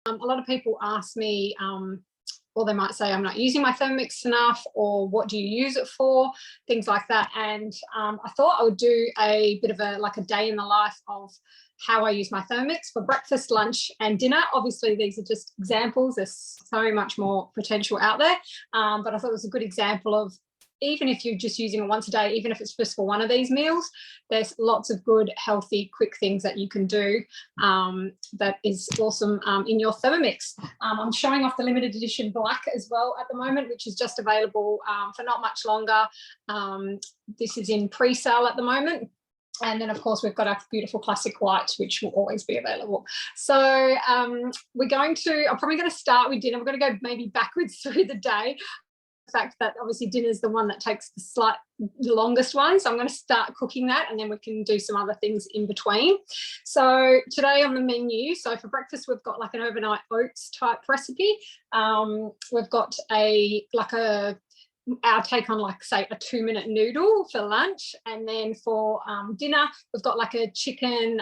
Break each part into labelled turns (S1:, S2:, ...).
S1: A lot of people ask me, or they might say, I'm not using my Thermomix enough, or what do you use it for? Things like that. And I thought I would do a bit of a day in the life of how I use my Thermomix for breakfast, lunch, and dinner. Obviously, these are just examples. There's so much more potential out there. But I thought it was a good example of, even if you're just using it once a day, even if it's just for one of these meals, there's lots of good, healthy, quick things that you can do that is awesome in your Thermomix. I'm showing off the limited edition black as well at the moment, which is just available for not much longer. This is in pre-sale at the moment. And then, of course, we've got our beautiful classic white, which will always be available. So I'm probably going to start with dinner. We're going to go maybe backwards through the day. The fact that obviously dinner is the one that takes the longest one. So I'm going to start cooking that, and then we can do some other things in between. So today on the menu, so for breakfast, we've got like an overnight oats type recipe. We've got our take on, like, say, a 2-minute noodle for lunch. And then for dinner, we've got like a chicken,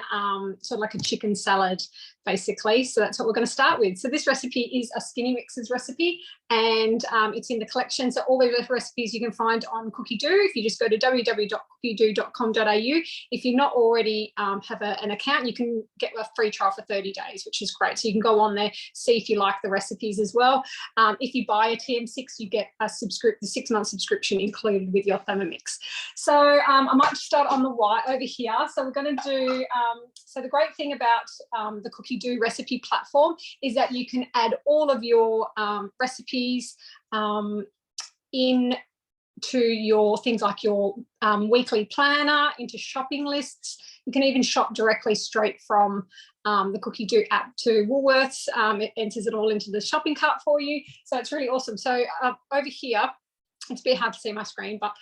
S1: sort of like a chicken salad, basically. So that's what we're going to start with. So this recipe is a Skinny Mixes recipe, and it's in the collection. So all the recipes you can find on Cookie Do. If you just go to www.cookiedoo.com.au. If you're not already have an account, you can get a free trial for 30 days, which is great. So you can go on there, see if you like the recipes as well. If you buy a TM6, you get a 6-month subscription included with your Thermomix. So I might start on the white over here. So we're going to do, so the great thing about the Cookie Do recipe platform is that you can add all of your recipes into your things like your weekly planner, into shopping lists. You can even shop directly straight from the Cookie Do app to Woolworths. It enters it all into the shopping cart for you. So it's really awesome. So over here, it's a bit hard to see my screen, but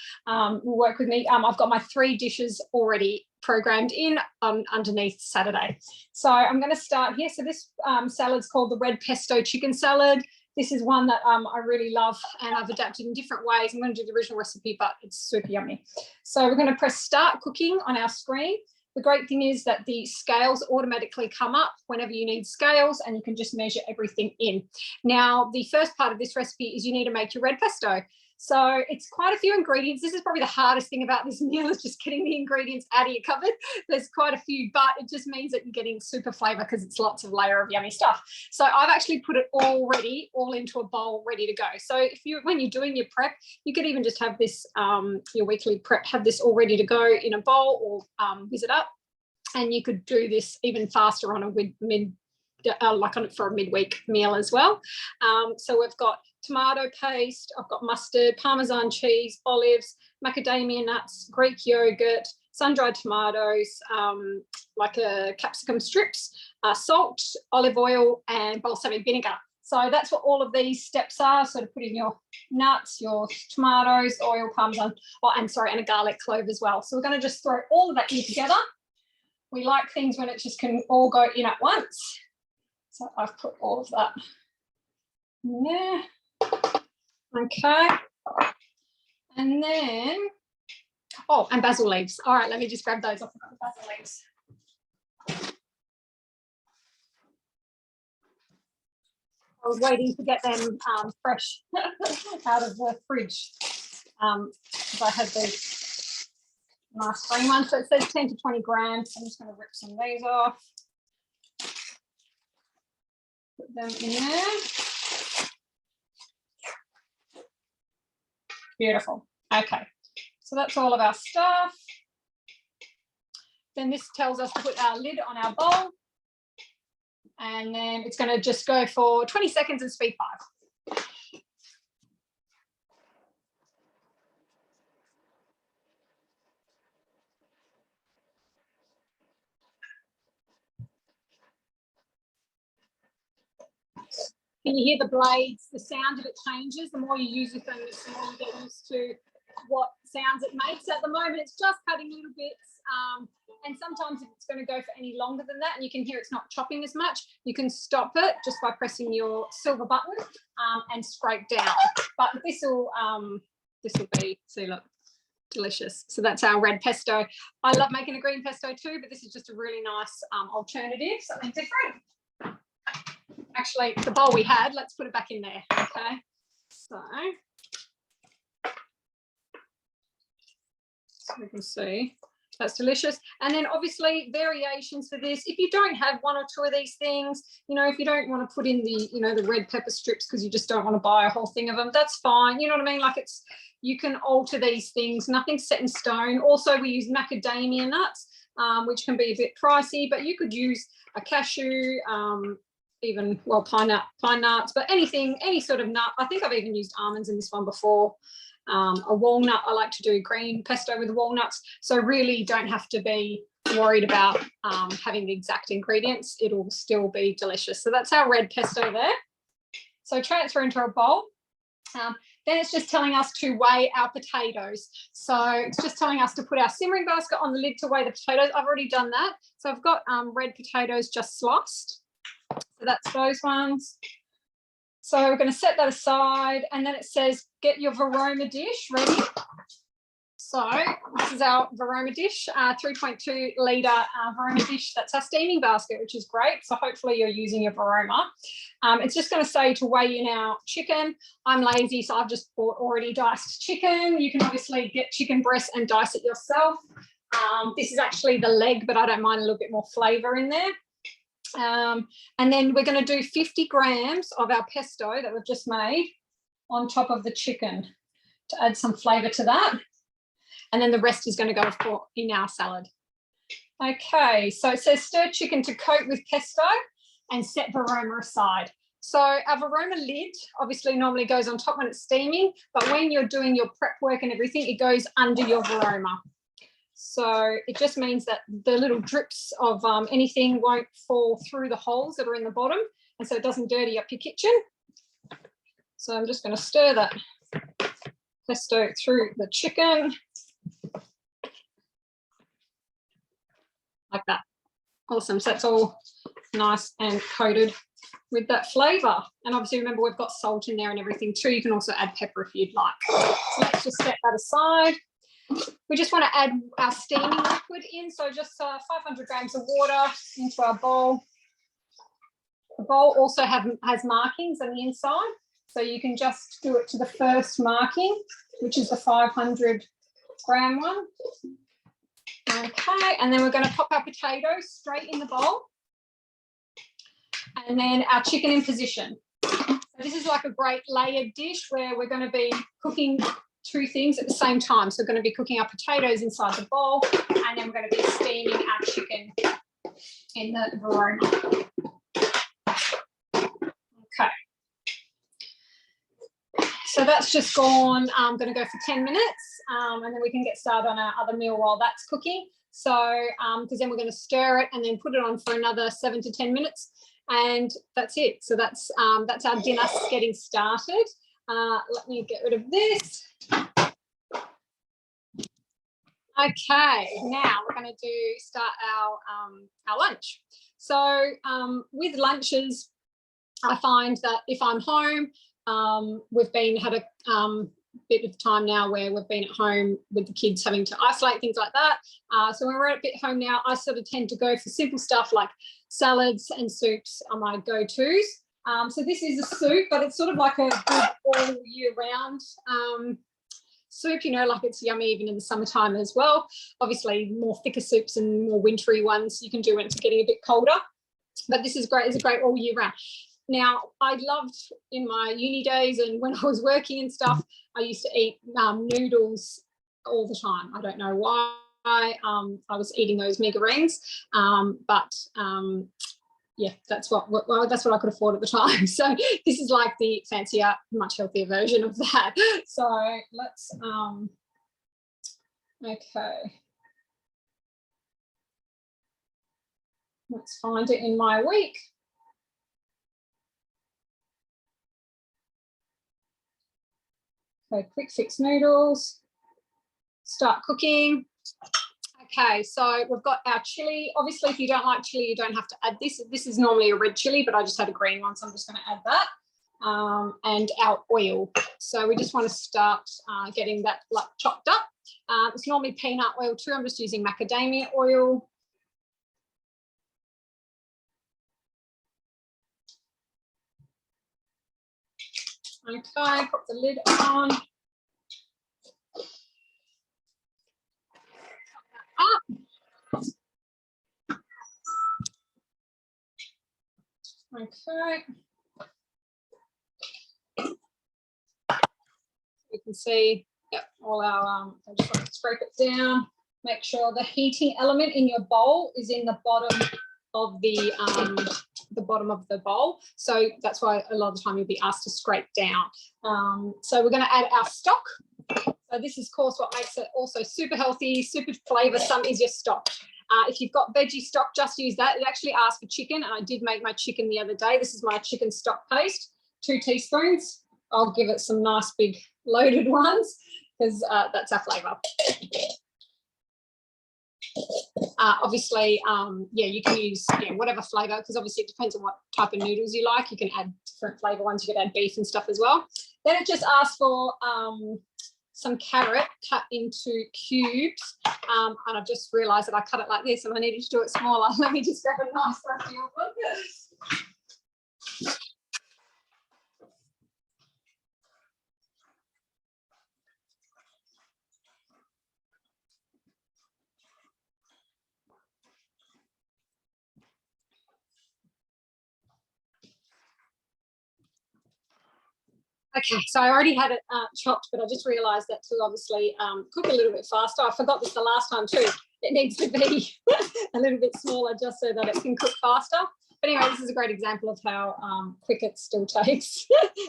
S1: will work with me. I've got my 3 dishes already programmed in underneath Saturday. So I'm going to start here. So this salad's called the red pesto chicken salad. This is one that I really love, and I've adapted in different ways. I'm going to do the original recipe, but it's super yummy. So we're going to press start cooking on our screen. The great thing is that the scales automatically come up whenever you need scales, and you can just measure everything in. Now, the first part of this recipe is you need to make your red pesto. So it's quite a few ingredients. This is probably the hardest thing about this meal, is just getting the ingredients out of your cupboard. There's quite a few, but it just means that you're getting super flavour because it's lots of layer of yummy stuff. So I've actually put it all into a bowl ready to go. So when you're doing your prep, you could even just have this, your weekly prep, have this all ready to go in a bowl, or whiz it up. And you could do this even faster on a for a midweek meal as well. So we've got tomato paste, I've got mustard, Parmesan cheese, olives, macadamia nuts, Greek yogurt, sun-dried tomatoes, like capsicum strips, salt, olive oil, and balsamic vinegar. So that's what all of these steps are. So to put in your nuts, your tomatoes, oil, Parmesan, and a garlic clove as well. So we're going to just throw all of that in together. We like things when it just can all go in at once. So I've put all of that in there. Okay. And then, and basil leaves. All right, let me just grab those off the basil leaves. I was waiting to get them fresh out of the fridge. Because I had these nice green ones. So it says 10 to 20 grams. I'm just going to rip some of these off. Put them in there. Beautiful. Okay, so that's all of our stuff. Then this tells us to put our lid on our bowl, and then it's going to just go for 20 seconds and speed 5. Can you hear the blades? The sound of it changes. The more you use your Thermomix, the more you get used to what sounds it makes. At the moment, it's just cutting little bits. And sometimes if it's going to go for any longer than that, and you can hear it's not chopping as much, you can stop it just by pressing your silver button and scrape down. But this will be, see, look, delicious. So that's our red pesto. I love making a green pesto too, but this is just a really nice alternative, something different. actually the bowl we had, let's put it back in there. Okay, so we can see that's delicious. And then obviously variations for this. If you don't have one or two of these things, you know, if you don't want to put in the, you know, the red pepper strips because you just don't want to buy a whole thing of them, that's fine. You know what I mean? Like it's, you can alter these things. Nothing's set in stone. Also, we use macadamia nuts, which can be a bit pricey, but you could use a cashew, even, well, pine nuts, but anything, any sort of nut. I think I've even used almonds in this one before. A walnut, I like to do green pesto with walnuts, so really don't have to be worried about having the exact ingredients. It'll still be delicious. So that's our red pesto there. So transfer into a bowl. Then it's just telling us to weigh our potatoes. So it's just telling us to put our simmering basket on the lid to weigh the potatoes. I've already done that. So I've got red potatoes just sliced. So that's those ones. So we're going to set that aside, and then it says, get your Varoma dish ready. So this is our Varoma dish, 3.2 litre Varoma dish. That's our steaming basket, which is great. So hopefully you're using your Varoma. It's just going to say to weigh in our chicken. I'm lazy, so I've just bought already diced chicken. You can obviously get chicken breast and dice it yourself. This is actually the leg, but I don't mind a little bit more flavour in there. And then we're going to do 50 grams of our pesto that we've just made on top of the chicken to add some flavour to that. And then the rest is going to go in our salad. Okay, so it says stir chicken to coat with pesto and set Varoma aside. So our Varoma lid obviously normally goes on top when it's steaming, but when you're doing your prep work and everything, it goes under your Varoma. So it just means that the little drips of anything won't fall through the holes that are in the bottom, and so it doesn't dirty up your kitchen. So I'm just going to stir that pesto through the chicken like that. Awesome. So that's all nice and coated with that flavour. And obviously remember we've got salt in there and everything too. You can also add pepper if you'd like. So let's just set that aside. We just want to add our steaming liquid in, so just 500 grams of water into our bowl. The bowl also has markings on the inside, so you can just do it to the first marking, which is the 500 gram one. Okay, and then we're going to pop our potatoes straight in the bowl, and then our chicken in position. So this is like a great layered dish where we're going to be cooking two things at the same time. So we're going to be cooking our potatoes inside the bowl, and then we're going to be steaming our chicken in the Varoma. Okay. So that's just gone. I'm going to go for 10 minutes, and then we can get started on our other meal while that's cooking. So because then we're going to stir it and then put it on for another 7 to 10 minutes, and that's it. So that's our dinner getting started. Let me get rid of this. Okay, now we're going to start our lunch. So with lunches, I find that if I'm home, we've had a bit of time now where we've been at home with the kids having to isolate, things like that. So when we're at a bit home now, I sort of tend to go for simple stuff like salads and soups are my go-tos. So this is a soup, but it's sort of like a good all year round soup, you know, like it's yummy even in the summertime as well. Obviously more thicker soups and more wintry ones you can do when it's getting a bit colder, but this is great. It's a great all year round. Now, I loved in my uni days and when I was working and stuff, I used to eat noodles all the time. I don't know why. I was eating those mega rings, but yeah, that's what I could afford at the time. So this is like the fancier, much healthier version of that. So let's okay. Let's find it in my week. Okay, quick fix noodles. Start cooking. Okay, so we've got our chilli. Obviously, if you don't like chilli, you don't have to add this. This is normally a red chilli, but I just had a green one, so I'm just going to add that. And our oil. So we just want to start getting that like chopped up. It's normally peanut oil too. I'm just using macadamia oil. Okay, put the lid on. Up. Okay. You can see, yep, all our, I just want to scrape it down. Make sure the heating element in your bowl is in the bottom of the bottom of the bowl. So that's why a lot of the time you'll be asked to scrape down. So we're going to add our stock. So this is, of course, what makes it also super healthy, super flavoursome is your stock. If you've got veggie stock, just use that. It actually asks for chicken, and I did make my chicken the other day. This is my chicken stock paste, 2 teaspoons. I'll give it some nice big loaded ones because that's our flavour. Obviously, yeah, you can use whatever flavour, because obviously it depends on what type of noodles you like. You can add different flavour ones. You can add beef and stuff as well. Then it just asks for some carrot cut into cubes, and I've just realised that I cut it like this and I needed to do it smaller. Let me just grab a nice rusty one. Okay, so I already had it chopped, but I just realised that to obviously cook a little bit faster. I forgot this the last time too. It needs to be a little bit smaller just so that it can cook faster. But anyway, this is a great example of how quick it still takes.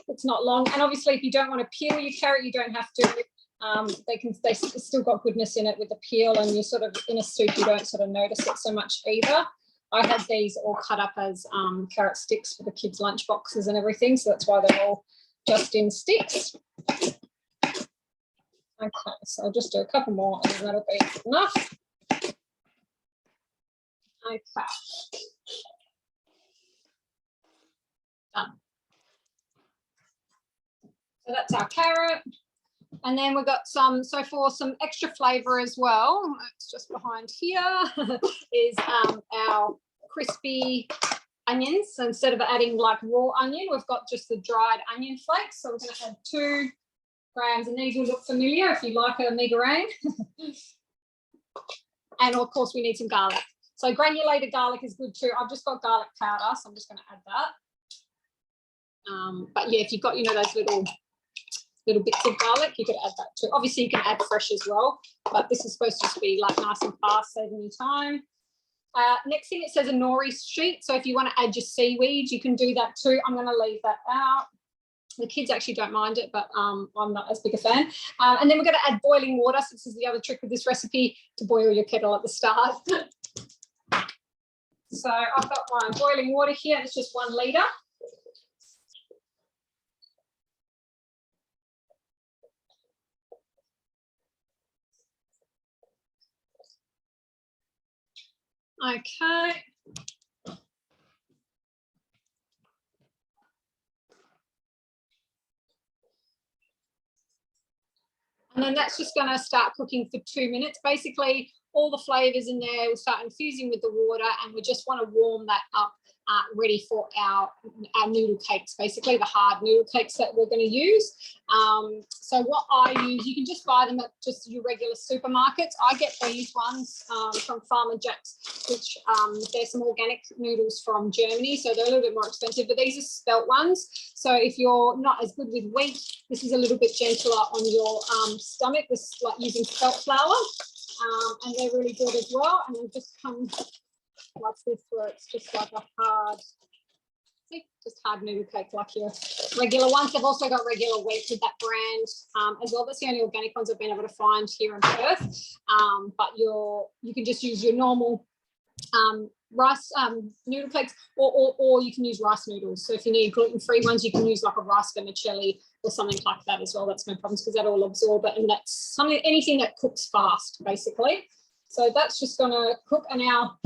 S1: It's not long. And obviously, if you don't want to peel your carrot, you don't have to. They still got goodness in it with the peel, and you sort of, in a soup, you don't sort of notice it so much either. I had these all cut up as carrot sticks for the kids' lunch boxes and everything, so that's why they're all just in sticks. Okay, so I'll just do a couple more and that'll be enough. Okay. Done. So that's our carrot. And then we've got some, so for some extra flavour as well, it's just behind here, is our crispy onions. So instead of adding like raw onion, we've got just the dried onion flakes. So we're going to add 2 grams, and these will look familiar if you like a migraine. And of course we need some garlic. So granulated garlic is good too. I've just got garlic powder, so I'm just going to add that. But yeah, if you've got, those little bits of garlic, you could add that too. Obviously you can add fresh as well, but this is supposed to just be like nice and fast, saving you time. Next thing, it says a nori sheet. So if you want to add your seaweed, you can do that too. I'm going to leave that out. The kids actually don't mind it, but I'm not as big a fan. And then we're going to add boiling water. So this is the other trick with this recipe, to boil your kettle at the start. So I've got my boiling water here. It's just 1 litre. Okay. And then that's just going to start cooking for 2 minutes. Basically, all the flavours in there will start infusing with the water, and we just want to warm that up, ready for our noodle cakes, basically the hard noodle cakes that we're going to use. So what I use, you can just buy them at just your regular supermarkets. I get these ones from Farmer Jack's, which there's some organic noodles from Germany, so they're a little bit more expensive, but these are spelt ones. So if you're not as good with wheat, this is a little bit gentler on your stomach. This is like using spelt flour, and they're really good as well. And they just come like this, where it's just like a hard, just hard noodle cake like your regular ones. They've also got regular wheat with that brand as well. That's the only organic ones I've been able to find here in Perth. But you can just use your normal rice noodle cakes, or you can use rice noodles. So if you need gluten-free ones, you can use like a rice vermicelli or something like that as well. That's no problems, because that will absorb it, and that's anything that cooks fast, basically. So that's just going to cook, and our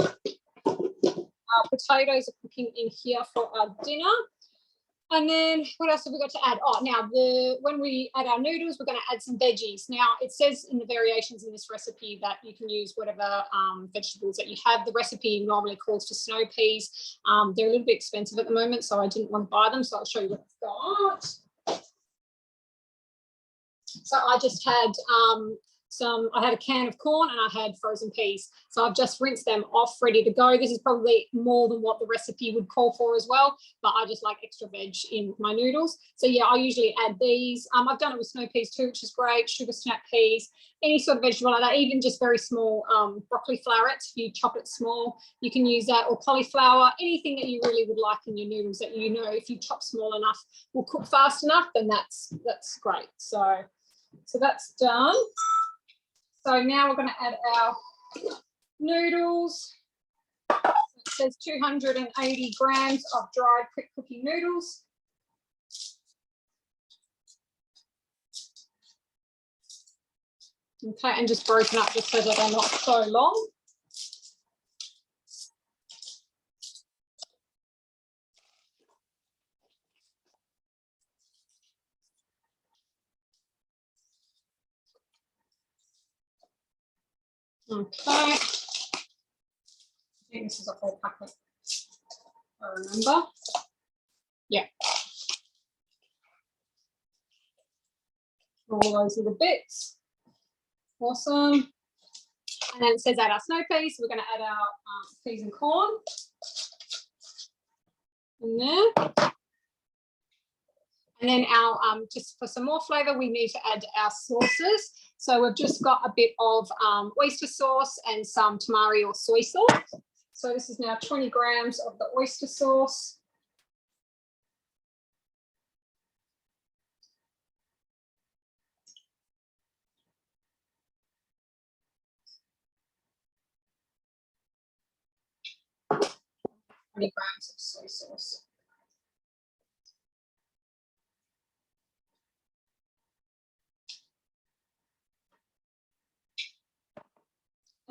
S1: potatoes are cooking in here for our dinner. And then what else have we got to add? Oh, now when we add our noodles, we're going to add some veggies. Now, it says in the variations in this recipe that you can use whatever vegetables that you have. The recipe normally calls for snow peas. They're a little bit expensive at the moment, so I didn't want to buy them, so I'll show you what I've got. So I just had I had a can of corn and I had frozen peas. So I've just rinsed them off, ready to go. This is probably more than what the recipe would call for as well, but I just like extra veg in my noodles. So yeah, I usually add these. I've done it with snow peas too, which is great, sugar snap peas, any sort of vegetable like that, even just very small broccoli florets. If you chop it small, you can use that, or cauliflower, anything that you really would like in your noodles that you know if you chop small enough will cook fast enough, then that's great. So that's done. So now we're going to add our noodles. It says 280 grams of dried quick cooking noodles. Okay, and just broken up just so that they're not so long. Okay. I think this is a whole packet, I remember. Yeah. All those little bits. Awesome. And then it says add our snow peas. So we're going to add our peas and corn in there. And then our, just for some more flavour, we need to add our sauces. So we've just got a bit of oyster sauce and some tamari or soy sauce. So this is now 20 grams of the oyster sauce. Grams of soy sauce.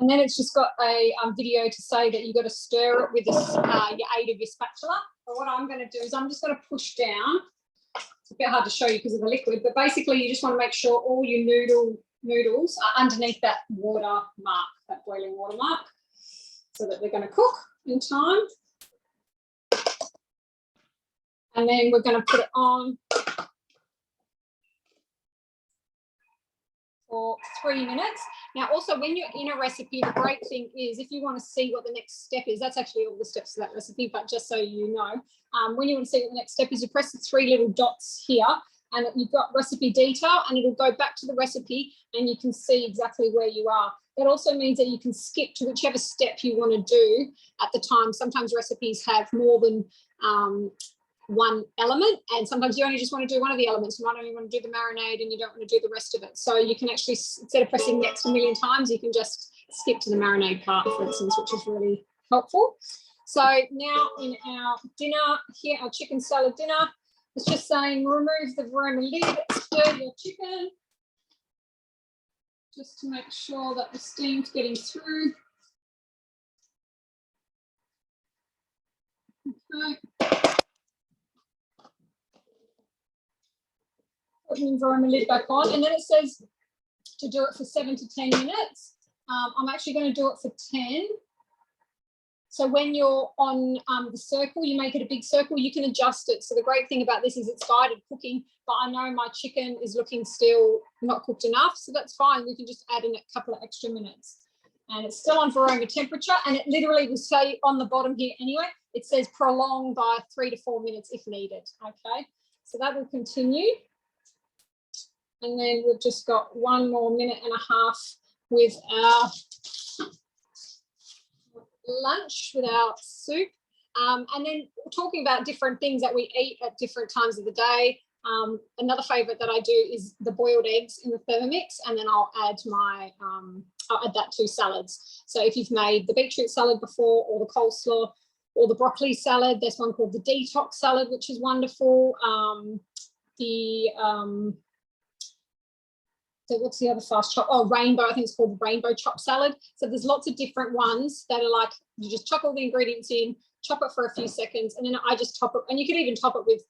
S1: And then it's just got a video to say that you've got to stir it with your aid of your spatula. But what I'm going to do is I'm just going to push down. It's a bit hard to show you because of the liquid, but basically you just want to make sure all your noodles are underneath that water mark, that boiling water mark, so that they're going to cook in time. And then we're going to put it on for 3 minutes. Now, also, when you're in a recipe, the great thing is if you want to see what the next step is, that's actually all the steps of that recipe, but just so you know, when you want to see what the next step is, you press the 3 little dots here and you've got recipe detail and it'll go back to the recipe and you can see exactly where you are. That also means that you can skip to whichever step you want to do at the time. Sometimes recipes have more than one element, and sometimes you only just want to do one of the elements. You might only want to do the marinade and you don't want to do the rest of it. So you can actually, instead of pressing next a million times, you can just skip to the marinade part, for instance, which is really helpful. So now in our dinner here, our chicken salad dinner, it's just saying remove the varoma lid, stir your chicken, just to make sure that the steam's getting through. Okay. Put the varoma lid back on, and then it says to do it for 7 to 10 minutes. I'm actually going to do it for 10. So when you're on the circle, you make it a big circle, you can adjust it. So the great thing about this is it's guided cooking, but I know my chicken is looking still not cooked enough, so that's fine. We can just add in a couple of extra minutes. And it's still on varoma temperature, and it literally will say on the bottom here anyway, it says prolong by 3 to 4 minutes if needed, okay? So that will continue. And then we've just got 1 more minute and a half with our lunch, with our soup. And then talking about different things that we eat at different times of the day. Another favourite that I do is the boiled eggs in the Thermomix, and then I'll add that to salads. So if you've made the beetroot salad before, or the coleslaw, or the broccoli salad, there's one called the detox salad, which is wonderful. What's the other fast chop? Oh, rainbow, I think it's called the rainbow chop salad. So there's lots of different ones that are like, you just chuck all the ingredients in, chop it for a few seconds, and then I just top it. And you could even top it with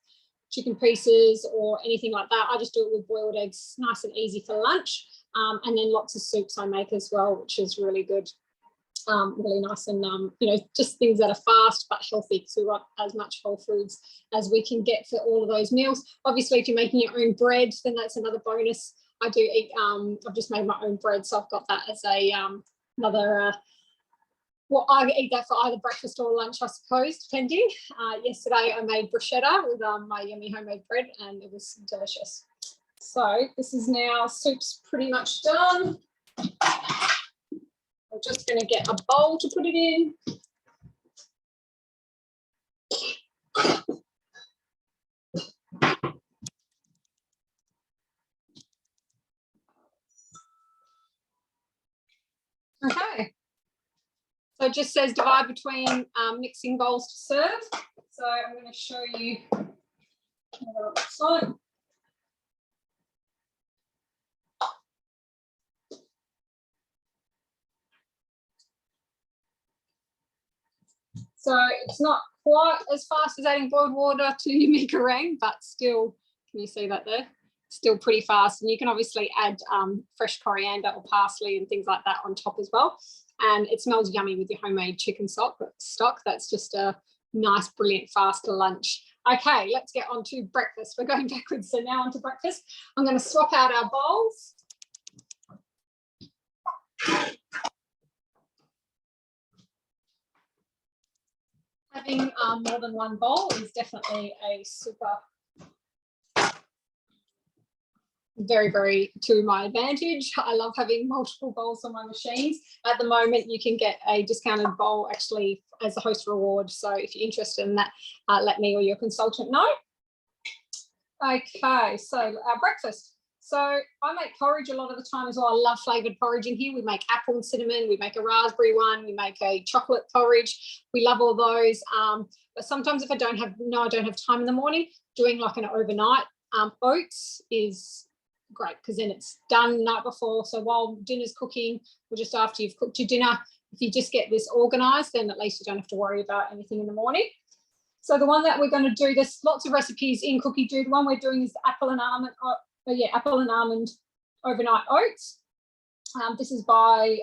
S1: chicken pieces or anything like that. I just do it with boiled eggs, nice and easy for lunch. And then lots of soups I make as well, which is really good. Really nice, and you know, just things that are fast but healthy, because we want as much whole foods as we can get for all of those meals. Obviously, if you're making your own bread, then that's another bonus. I do eat, I've just made my own bread, so I've got that as a another, well, I eat that for either breakfast or lunch, I suppose, depending. Yesterday I made bruschetta with my yummy homemade bread, and it was delicious. So this is now, soup's pretty much done. We're just going to get a bowl to put it in. Okay. So it just says divide between mixing bowls to serve. So I'm going to show you what it looks like. So it's not quite as fast as adding boiled water to your meringue, but still, can you see that there? Still pretty fast. And you can obviously add fresh coriander or parsley and things like that on top as well. And it smells yummy with your homemade chicken stock. That's just a nice, brilliant, fast lunch. Okay, let's get on to breakfast. We're going backwards. So now on to breakfast. I'm going to swap out our bowls. Having more than one bowl is definitely a super, very, very to my advantage. I love having multiple bowls on my machines. At the moment, you can get a discounted bowl actually as a host reward. So if you're interested in that, let me or your consultant know. Okay, so our breakfast. So I make porridge a lot of the time as well. I love flavoured porridge in here. We make apple and cinnamon. We make a raspberry one. We make a chocolate porridge. We love all those. But sometimes if I don't have time in the morning, doing like an overnight oats is great, because then it's done the night before. So while dinner's cooking or just after you've cooked your dinner, if you just get this organised, then at least you don't have to worry about anything in the morning. So the one that we're going to do, there's lots of recipes in Cookie Do. The one we're doing is the apple and almond overnight oats. This is by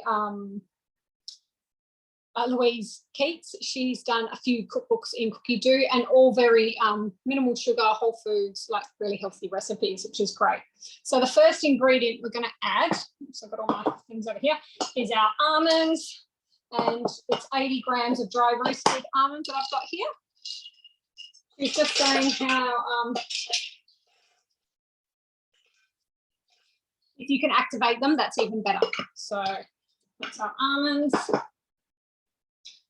S1: Louise Keats. She's done a few cookbooks in Cookie Do, and all very minimal sugar, whole foods, like really healthy recipes, which is great. So the first ingredient we're going to add, so I've got all my things over here, is our almonds, and it's 80 grams of dry roasted almonds that I've got here. She's just saying how if you can activate them, that's even better. So that's our almonds.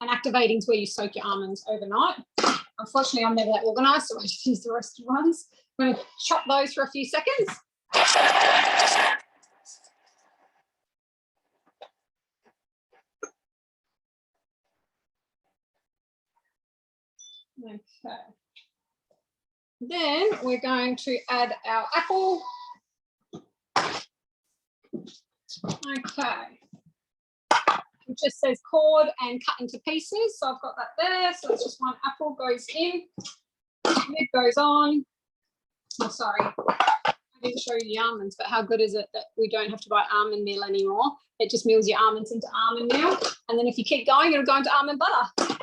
S1: And activating is where you soak your almonds overnight. Unfortunately, I'm never that organised, so I just use the roasted ones. I'm going to chop those for a few seconds. Okay. Then we're going to add our apple. Okay. It just says cored and cut into pieces, so I've got that there. So it's just one apple goes in, lid goes on. Oh, sorry, I didn't show you the almonds, but how good is it that we don't have to buy almond meal anymore? It just meals your almonds into almond meal, and then if you keep going, it'll go into almond butter.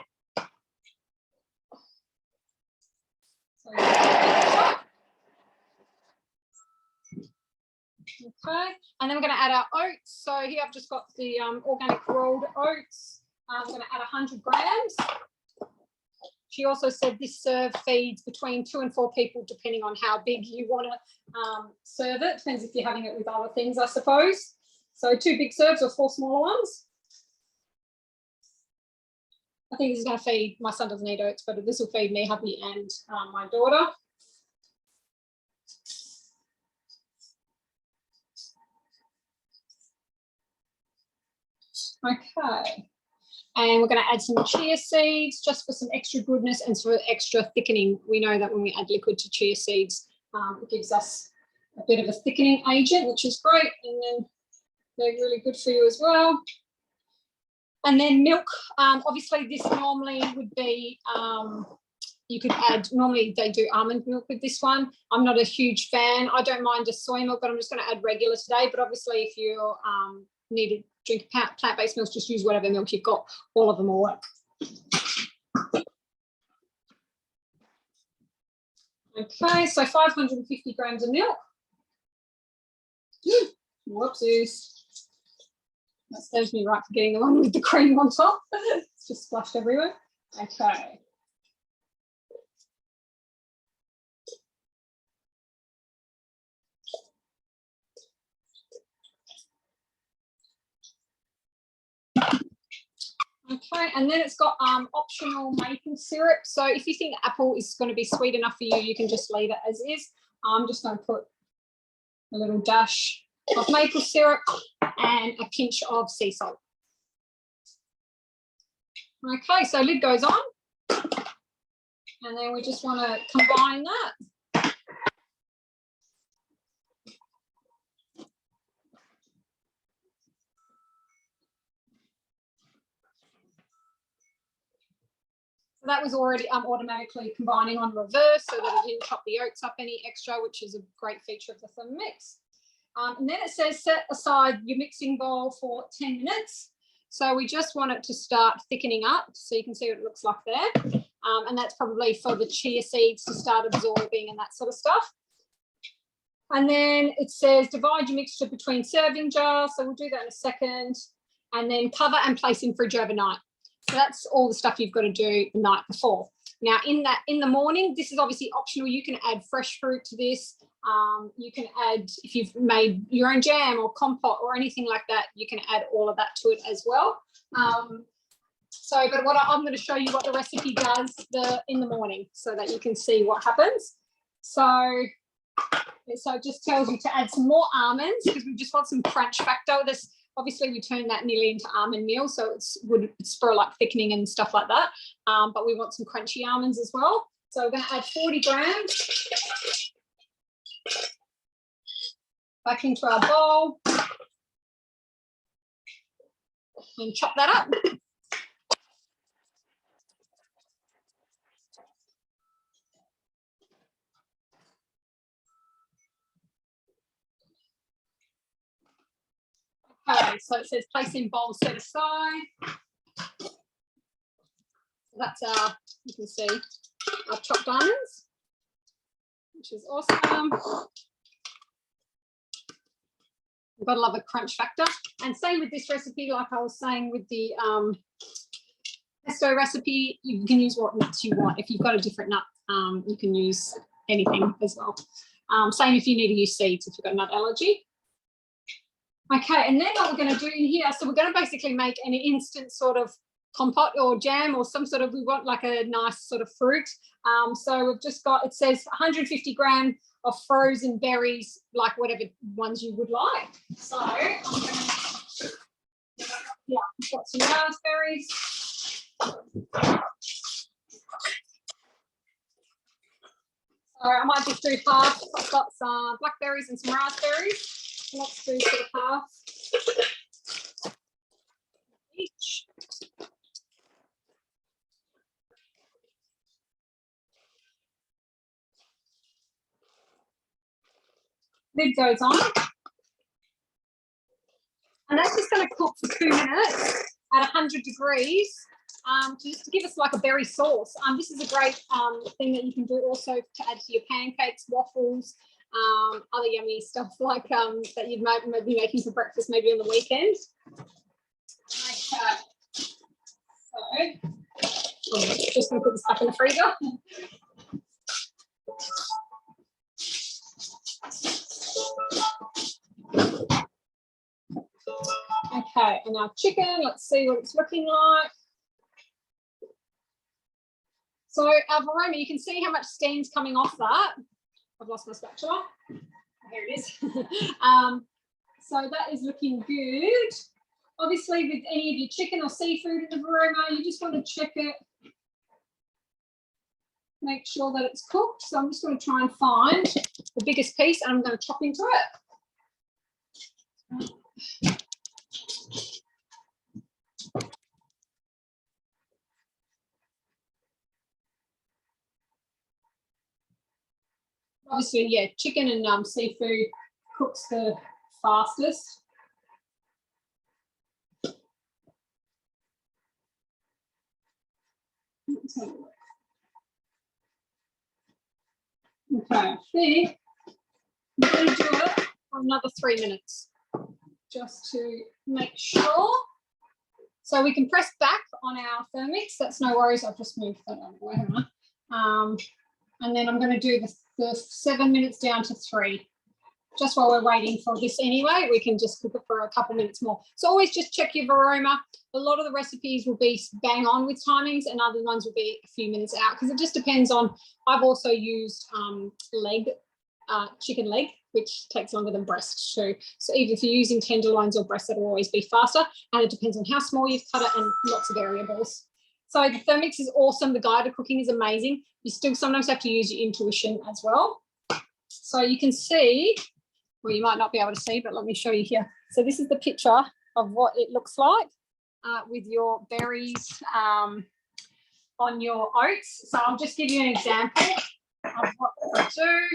S1: Okay, and then we're going to add our oats. So here I've just got the organic rolled oats. I'm going to add 100 grams. She also said this serve feeds between 2 and 4 people, depending on how big you want to serve it. Depends if you're having it with other things, I suppose. So 2 big serves or 4 smaller ones. I think this is going to feed, my son doesn't eat oats, but this will feed me, hubby, and my daughter. Okay, and we're going to add some chia seeds just for some extra goodness and for extra thickening. We know that when we add liquid to chia seeds, it gives us a bit of a thickening agent, which is great, and then they're really good for you as well. And then milk, obviously this normally would be, you could add, normally they do almond milk with this one. I'm not a huge fan. I don't mind just soy milk, but I'm just going to add regular today. But obviously if you need to drink plant-based milk, just use whatever milk you've got. All of them will work. Okay, so 550 grams of milk. Whoopsies. That serves me right for getting the one with the cream on top. It's just splashed everywhere. Okay. Okay, and then it's got optional maple syrup. So if you think apple is going to be sweet enough for you, you can just leave it as is. I'm just going to put a little dash of maple syrup and a pinch of sea salt. Okay, so lid goes on. And then we just want to combine that. So that was already automatically combining on reverse so that it didn't chop the oats up any extra, which is a great feature of the Thermomix. And then it says set aside your mixing bowl for 10 minutes. So we just want it to start thickening up. So you can see what it looks like there. And that's probably for the chia seeds to start absorbing and that sort of stuff. And then it says divide your mixture between serving jars. So we'll do that in a second. And then cover and place in fridge overnight. So that's all the stuff you've got to do the night before. Now in the morning, this is obviously optional. You can add fresh fruit to this. You can add, if you've made your own jam or compote or anything like that, you can add all of that to it as well. But I'm going to show you what the recipe does in the morning so that you can see what happens. So it just tells you to add some more almonds because we just want some crunch factor. Obviously, we turn that nearly into almond meal, so it's for like thickening and stuff like that. But we want some crunchy almonds as well. So we're going to add 40 grams back into our bowl and chop that up. Okay, so it says place in bowl set aside. That's you can see our chopped almonds, which is awesome. You've got to love a crunch factor. And same with this recipe, like I was saying with the pesto recipe, you can use what nuts you want. If you've got a different nut, you can use anything as well. Same if you need to use seeds if you've got a nut allergy. Okay, and then what we're going to do in here, so we're going to basically make an instant sort of compote or jam or some sort of, we want like a nice sort of fruit. So we've just got, it says 150 grams of frozen berries, like whatever ones you would like. So I'm going to, yeah, I've got some raspberries. So I might just do half. I've got some blackberries and some raspberries. Let's do sort of half each. Lid goes on. And that's just going to cook for 2 minutes at 100 degrees just to give us like a berry sauce. This is a great thing that you can do also to add to your pancakes, waffles, other yummy stuff like that you might be making for breakfast maybe on the weekend. Okay. So I'm just going to put this back in the freezer. Okay, and our chicken, let's see what it's looking like. So our varoma, you can see how much steam's coming off that. I've lost my spatula. Here it is. So that is looking good. Obviously, with any of your chicken or seafood in the varoma, you just want to check it. Make sure that it's cooked. So I'm just going to try and find the biggest piece and I'm going to chop into it. Obviously, yeah, chicken and seafood cooks the fastest. Okay, I think I'm going to do it for another 3 minutes, just to make sure. So we can press back on our Thermomix. That's no worries. I've just moved that on. Where am I? And then I'm going to do the 7 minutes down to 3. Just while we're waiting for this anyway, we can just cook it for a couple minutes more. So always just check your varoma. A lot of the recipes will be bang on with timings and other ones will be a few minutes out because it just depends on, I've also used chicken leg, which takes longer than breast too. So even if you're using tenderloins or breast, that'll always be faster. And it depends on how small you've cut it and lots of variables. So the Thermomix is awesome. The guide to cooking is amazing. You still sometimes have to use your intuition as well. So you can see, well, you might not be able to see, but let me show you here. So this is the picture of what it looks like with your berries on your oats. So I'll just give you an example of what I do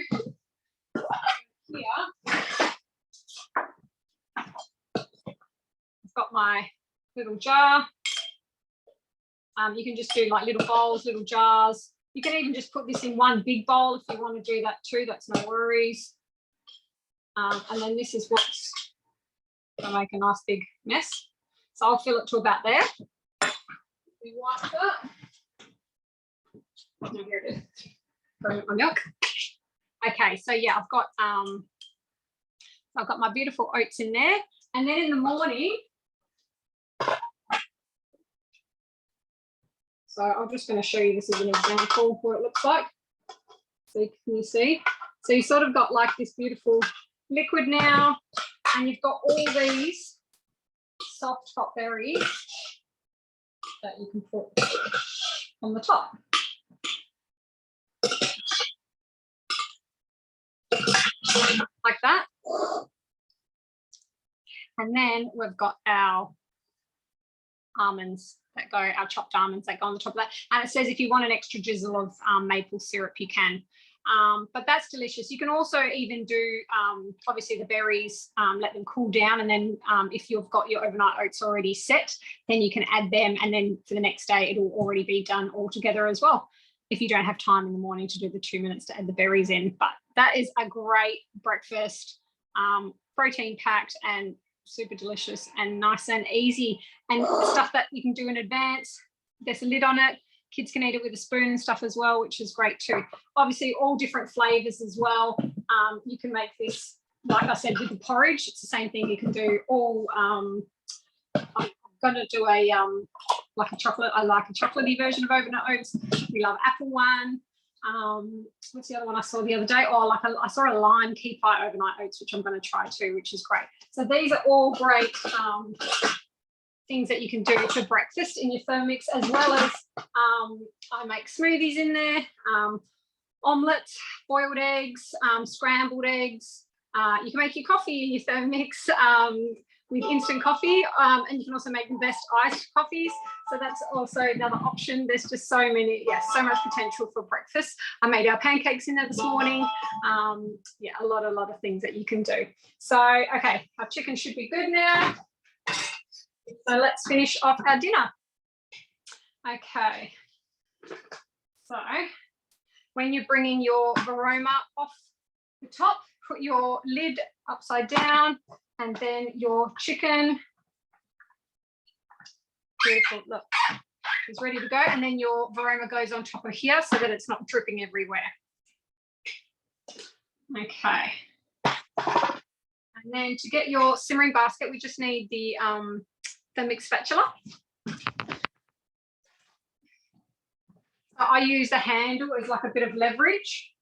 S1: here. I've got my little jar. You can just do like little bowls, little jars. You can even just put this in one big bowl if you want to do that too. That's no worries. And then this is what's going to make a nice big mess. So I'll fill it to about there. We wipe that. Oh, here it is. Bring my milk. Okay, so yeah, I've got my beautiful oats in there. And then in the morning, so I'm just going to show you this as an example of what it looks like. So can you see? So you sort of got like this beautiful liquid now, and you've got all these soft top berries that you can put on the top. Like that. And then we've got our almonds that go, our chopped almonds that go on the top of that. And it says if you want an extra drizzle of maple syrup, you can. But that's delicious. You can also even do, obviously, the berries, let them cool down. And then if you've got your overnight oats already set, then you can add them. And then for the next day, it'll already be done all together as well, if you don't have time in the morning to do the 2 minutes to add the berries in. But that is a great breakfast, protein packed and super delicious and nice and easy, and stuff that you can do in advance. There's a lid on it. Kids can eat it with a spoon and stuff as well, which is great too. Obviously, all different flavors as well. You can make this, like I said, with the porridge. It's the same thing. You can do all. I'm going to do a like a chocolate. I like a chocolatey version of overnight oats. We love apple one. What's the other one I saw the other day? Oh, like I saw a lime key pie overnight oats, which I'm going to try too, which is great. So these are all great things that you can do for breakfast in your Thermomix, as well as I make smoothies in there, omelets, boiled eggs, scrambled eggs. You can make your coffee in your Thermomix with instant coffee, and you can also make the best iced coffees. So that's also another option. There's just so many, so much potential for breakfast. I made our pancakes in there this morning. Yeah, a lot of things that you can do. So, okay, our chicken should be good now. So let's finish off our dinner. Okay. So when you're bringing your varoma off the top, put your lid upside down, and then your chicken, beautiful, look, is ready to go. And then your varoma goes on top of here so that it's not dripping everywhere. Okay. And then to get your simmering basket, we just need the Thermomix spatula. I use the handle as like a bit of leverage.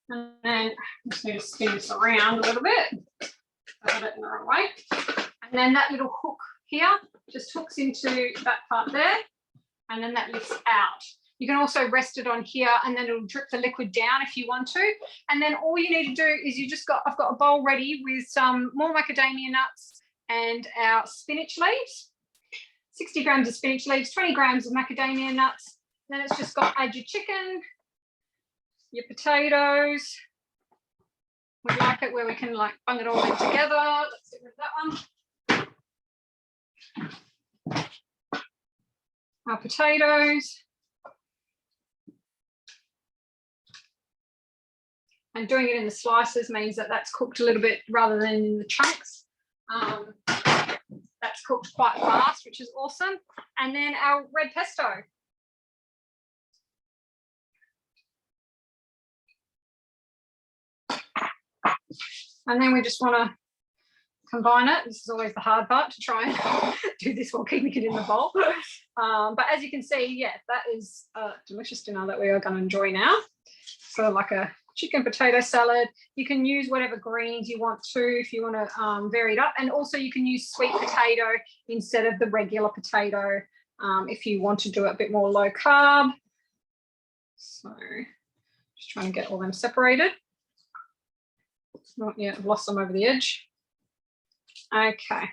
S1: And then I just need to spin this around a little bit. I got it in the wrong way. And then that little hook here just hooks into that part there, and then that lifts out. You can also rest it on here, and then it'll drip the liquid down if you want to. And then all you need to do is I've got a bowl ready with some more macadamia nuts and our spinach leaves. 60 grams of spinach leaves, 20 grams of macadamia nuts. Then it's just got add your chicken, your potatoes. We like it where we can like bung it all in together. Let's get rid of that one. Our potatoes. And doing it in the slices means that that's cooked a little bit rather than in the chunks. That's cooked quite fast, which is awesome. And then our red pesto. And then we just want to combine it. This is always the hard part, to try and do this while keeping it in the bowl. But as you can see, yeah, that is a delicious dinner that we are going to enjoy now. So like a chicken potato salad. You can use whatever greens you want to if you want to vary it up. And also you can use sweet potato instead of the regular potato if you want to do it a bit more low carb. So just trying to get all them separated. Not yet, I've lost them over the edge. Okay.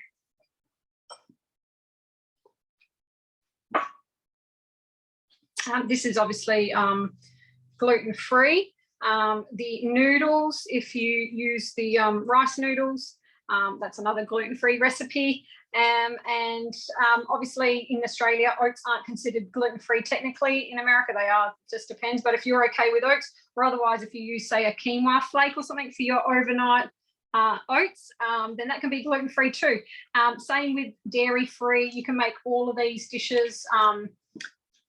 S1: This is obviously gluten-free. The noodles, if you use the rice noodles, that's another gluten-free recipe. And obviously in Australia, oats aren't considered gluten-free technically. In America, they are, just depends. But if you're okay with oats, or otherwise if you use, say, a quinoa flake or something for your overnight oats, then that can be gluten-free too. Same with dairy-free. You can make all of these dishes.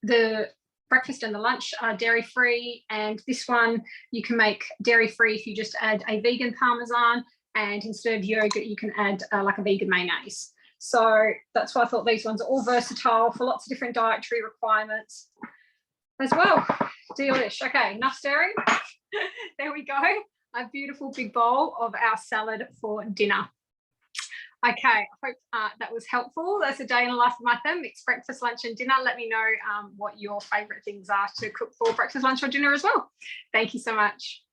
S1: The breakfast and the lunch are dairy-free, and this one you can make dairy-free if you just add a vegan parmesan, and instead of yogurt you can add like a vegan mayonnaise. So that's why I thought these ones are all versatile for lots of different dietary requirements as well. Delish. Okay, enough stirring. There we go. A beautiful big bowl of our salad for dinner. Okay, I hope that was helpful. That's a day in the life of my Thermomix, breakfast, lunch and dinner. Let me know what your favourite things are to cook for breakfast, lunch or dinner as well. Thank you so much.